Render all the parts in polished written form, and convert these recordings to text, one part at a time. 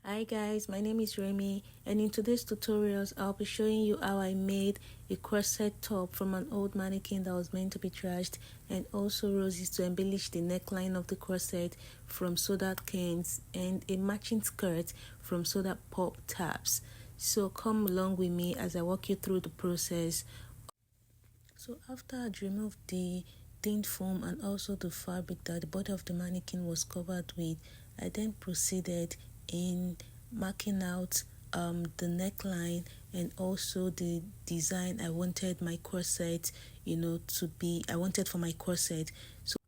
Hi guys, my name is Remy, and in today's tutorials I'll be showing you how I made a corset top from an old mannequin that was meant to be trashed, and also roses to embellish the neckline of the corset from soda cans, and a matching skirt from soda pop tabs. So come along with me as I walk you through the process. So after I'd removed the thin foam and also the fabric that the body of the mannequin was covered with, I then proceeded in marking out the neckline and also the design I wanted my corset, to be. I wanted for my corset. So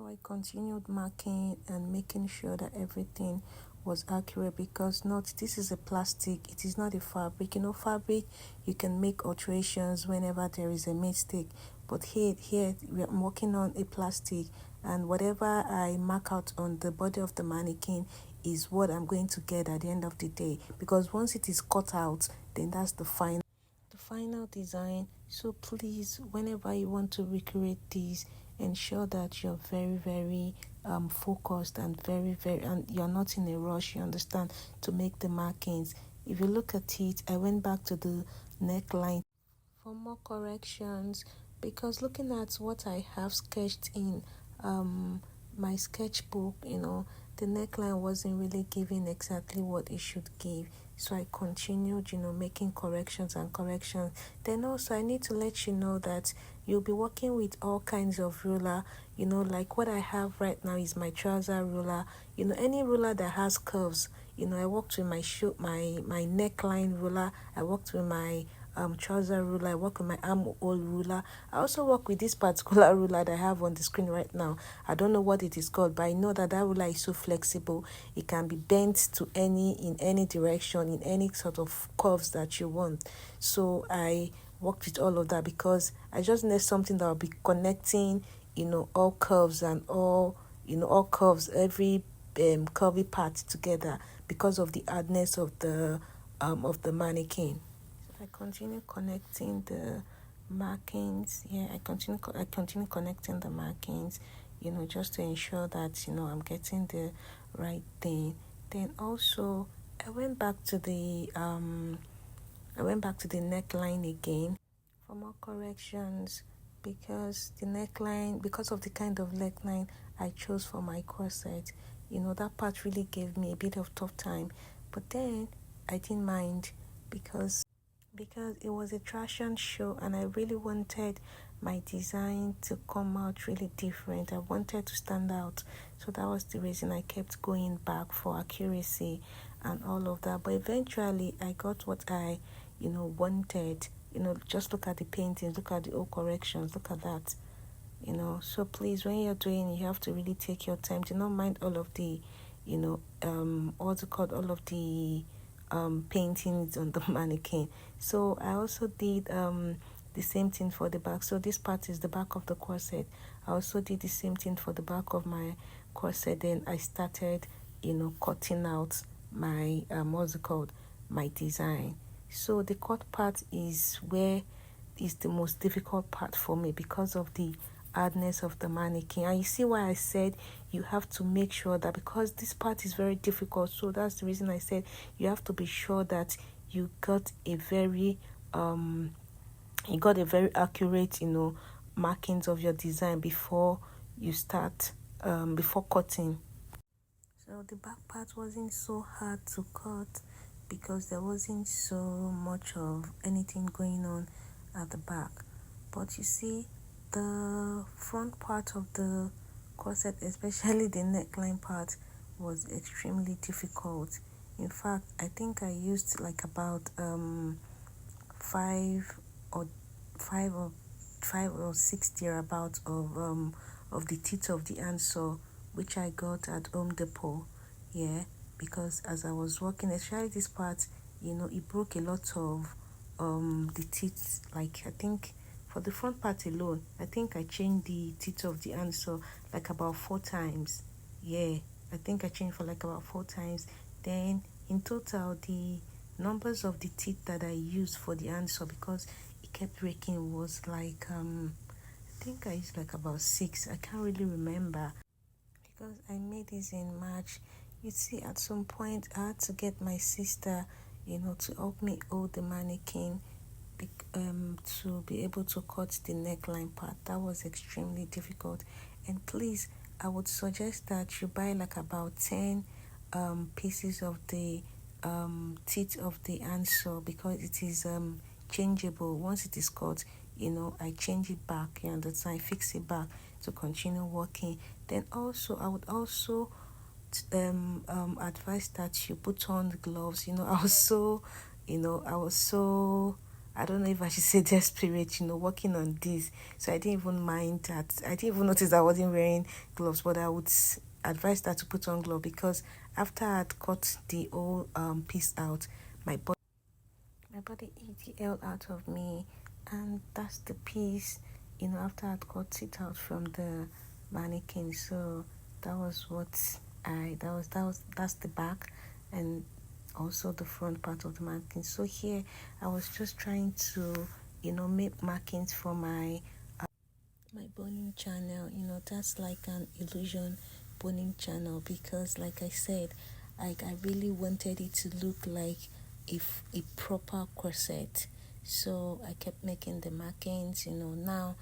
I continued marking and making sure that everything was accurate, because note, this is a plastic, it is not a fabric. Fabric, you can make alterations whenever there is a mistake, but here we're working on a plastic, and whatever I mark out on the body of the mannequin is what I'm going to get at the end of the day, because once it is cut out, then that's the final design. So please, whenever you want to recreate this, ensure that you're very focused and and you're not in a rush, you understand, to make the markings. If you look at it, I went back to the neckline for more corrections, because looking at what I have sketched in my sketchbook, the neckline wasn't really giving exactly what it should give. So I continued, making corrections and corrections. Then also I need to let you know that you'll be working with all kinds of ruler. Like what I have right now is my trouser ruler. Any ruler that has curves. I worked with my neckline ruler. I worked with my trouser ruler. I work with my armhole ruler. I also work with this particular ruler that I have on the screen right now. I don't know what it is called, but I know that ruler is so flexible. It can be bent to in any direction, in any sort of curves that you want. So I worked with all of that because I just need something that will be connecting, all curves and all curves, every curvy part together, because of the hardness of the mannequin. I continue connecting the markings. I continue connecting the markings, just to ensure that I'm getting the right thing. Then also I went back to the neckline again for more corrections, because of the kind of neckline I chose for my corset. That part really gave me a bit of tough time, but then I didn't mind, because it was a fashion show and I really wanted my design to come out really different. I wanted to stand out. So that was the reason I kept going back for accuracy and all of that. But eventually I got what I, wanted. Just look at the paintings, look at the old corrections, look at that. So please, when you're doing, you have to really take your time. Do not mind all of the, what's it called, all of the paintings on the mannequin. So I also did the same thing for the back. So this part is the back of the corset. I also did the same thing for the back of my corset. Then I started, cutting out my what's it called, my design. So the cut part is the most difficult part for me, because of the hardness of the mannequin. And you see why I said you have to make sure that, because this part is very difficult, so that's the reason I said you have to be sure that you got a very accurate markings of your design before you start before cutting. So the back part wasn't so hard to cut, because there wasn't so much of anything going on at the back. But you see, the front part of the corset, especially the neckline part, was extremely difficult. In fact, I think I used like about five or five or 6 thereabouts of the teeth of the handsaw, which I got at Home Depot. Yeah, because as I was working, especially this part, it broke a lot of the teeth. Like, I think for the front part alone, I think I changed the teeth of the handsaw like about 4 times. Yeah, I think I changed for like about 4 times. Then in total, the numbers of the teeth that I used for the handsaw, because it kept breaking, was like I think I used like about 6. I can't really remember, because I made this in March. You see, at some point I had to get my sister, to help me hold the mannequin, to be able to cut the neckline part. That was extremely difficult. And please, I would suggest that you buy like about 10 pieces of the teeth of the handsaw, because it is changeable. Once it is cut, I change it back, you understand, I fix it back to continue working. Then also I would also advice that you put on the gloves. I was so, I don't know if I should say desperate, working on this. So I didn't even mind that. I didn't even notice I wasn't wearing gloves, but I would advise that to put on gloves, because after I had cut the whole piece out, my body ate the hell out of me. And that's the piece, after I'd cut it out from the mannequin. So that was what that's the back, and also the front part of the mannequin. So here I was just trying to make markings for my boning channel. That's like an illusion boning channel, because like I said, I really wanted it to look like if a proper corset. So I kept making the markings. Now,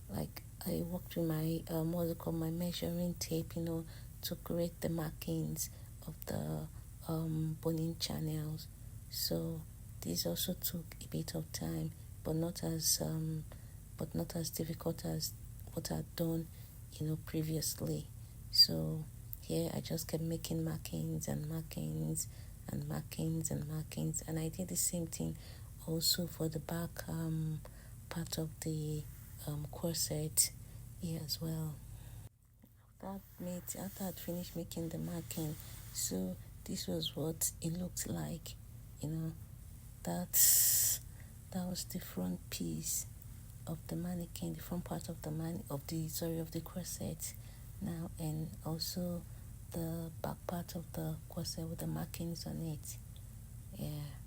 like I worked with my what's it called, my measuring tape, to create the markings of the boning channels. So this also took a bit of time, but not as difficult as what I'd done, previously. So here I just kept making markings and markings and markings and markings, and I did the same thing also for the back part of the corset here as well. After I'd finished making the marking, so this was what it looked like. You know, that was the front piece of the mannequin, the front part of the corset now, and also the back part of the corset with the markings on it. Yeah.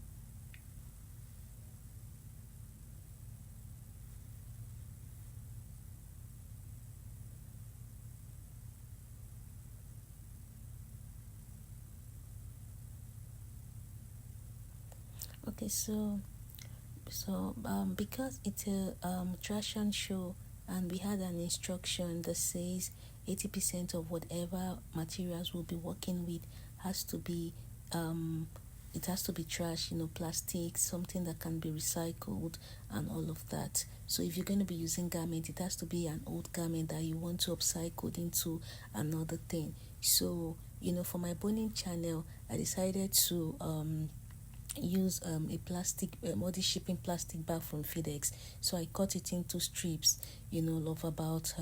Okay, because it's a fashion show, and we had an instruction that says 80% of whatever materials we'll be working with has to be it has to be trash, plastic, something that can be recycled, and all of that. So if you're going to be using garment, it has to be an old garment that you want to upcycle into another thing. So for my boning channel, I decided to use a plastic body shipping plastic bag from FedEx. So I cut it into strips, of about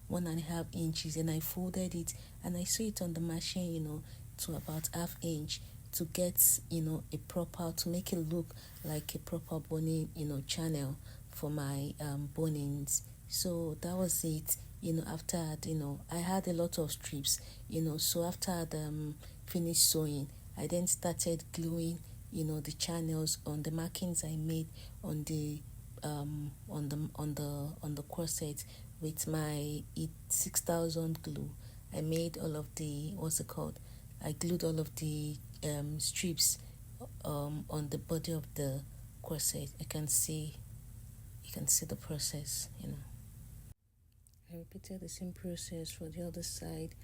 1.5 inches, and I folded it, and I sew it on the machine, to about half inch, to get to make it look like a proper boning channel for my bonings. So that was it. After I had a lot of strips, so after I'd finished sewing, I then started gluing the channels on the markings I made on the corset with my 6000 glue. I made all of the I glued all of the strips on the body of the corset. You can see the process. I repeated the same process for the other side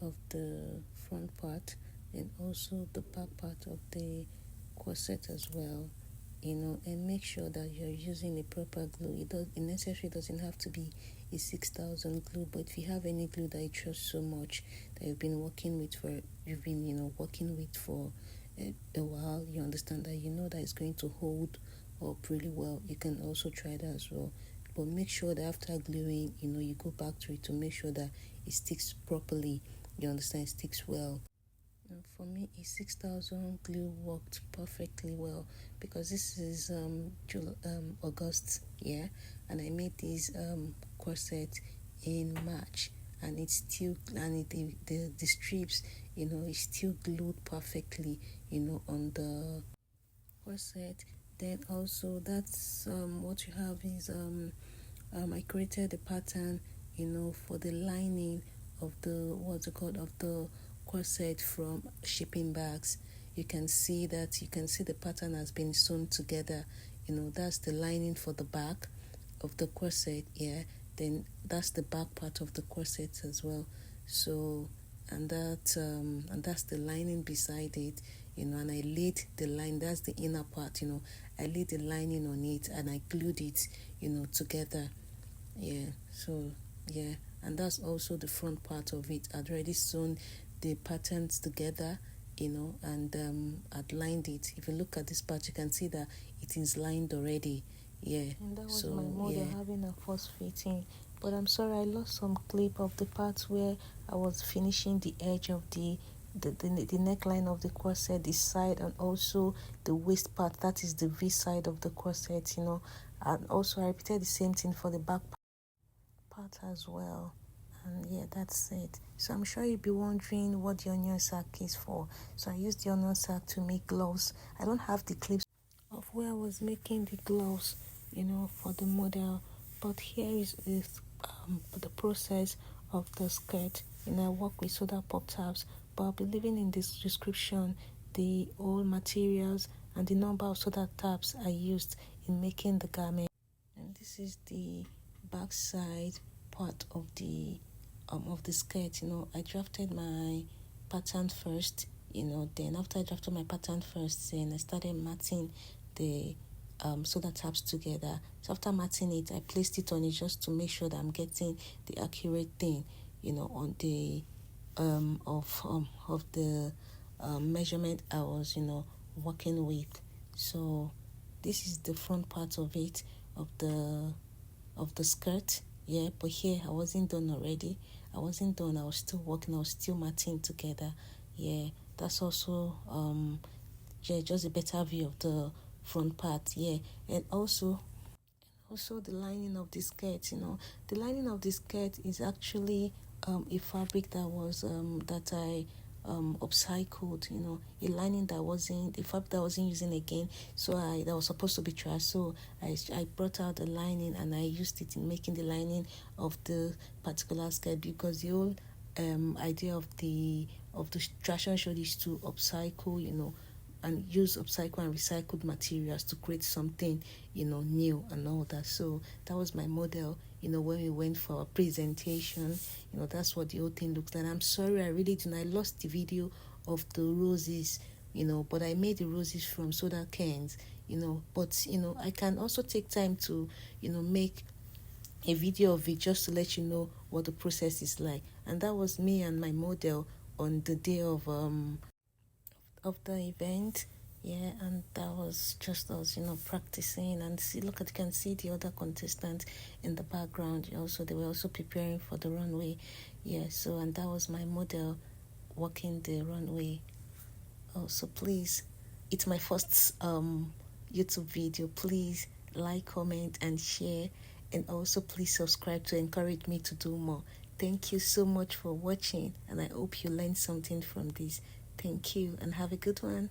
of the front part, and also the back part of the corset as well, and make sure that you're using a proper glue. It necessarily doesn't have to be a 6000 glue, but if you have any glue that you trust so much, that you've been working with for a while, you understand that that it's going to hold up really well, you can also try that as well. But make sure that after gluing, you go back to it to make sure that it sticks properly. You understand, it sticks well. And for me, a 6000 glue worked perfectly well, because this is August, yeah, and I made this corset in March, and it's still, the strips, is still glued perfectly, on the corset. Then also, that's what you have is I created a pattern, for the lining of the corset from shipping bags. You can see the pattern has been sewn together. That's the lining for the back of the corset. Then that's the back part of the corset as well. So and that's the lining beside it. And I laid the line, that's the inner part. I laid the lining on it and I glued it together. And that's also the front part of it. I'd already sewn the patterns together, and I'd lined it. If you look at this part, you can see that it is lined already. And that was my model having a first fitting. But I'm sorry, I lost some clip of the parts where I was finishing the edge of the neckline of the corset, the side, and also the waist part. That is the V side of the corset, And also I repeated the same thing for the back part as well. And that's it. So I'm sure you'll be wondering what the onion sack is for. So I used the onion sack to make gloves. I don't have the clips of where I was making the gloves, for the model. But here is the process of the skirt. I work with soda pop tabs, but I'll be leaving in this description the all materials and the number of soda tabs I used in making the garment. And this is the back side part of the skirt. I drafted my pattern first. Then after I drafted my pattern first, then I started matting the soda tabs together. So after matting it, I placed it on it just to make sure that I'm getting the accurate thing, on the of the measurement I was working with. So this is the front part of it, of the skirt. But here I wasn't done already. I wasn't done. I was still working. I was still matting together. That's also just a better view of the front part. And also the lining of the skirt. The lining of the skirt is actually a fabric that was that I upcycled. A lining that wasn't, a fabric that I wasn't using again, so that was supposed to be trash. So I brought out the lining and I used it in making the lining of the particular skirt, because the whole idea of the fashion show is to upcycle, and use upcycle and recycled materials to create something new and all that. So that was my model. When we went for our presentation, that's what the whole thing looks like. I'm sorry, I really didn't. I lost the video of the roses, but I made the roses from soda cans, but I can also take time to make a video of it just to let you know what the process is like. And that was me and my model on the day of the event. And that was just us practicing. And you can see the other contestants in the background. They were also preparing for the runway. And that was my model walking the runway. So please, it's my first YouTube video. Please like, comment, and share, and also please subscribe to encourage me to do more. Thank you so much for watching, and I hope you learned something from this. Thank you, and have a good one.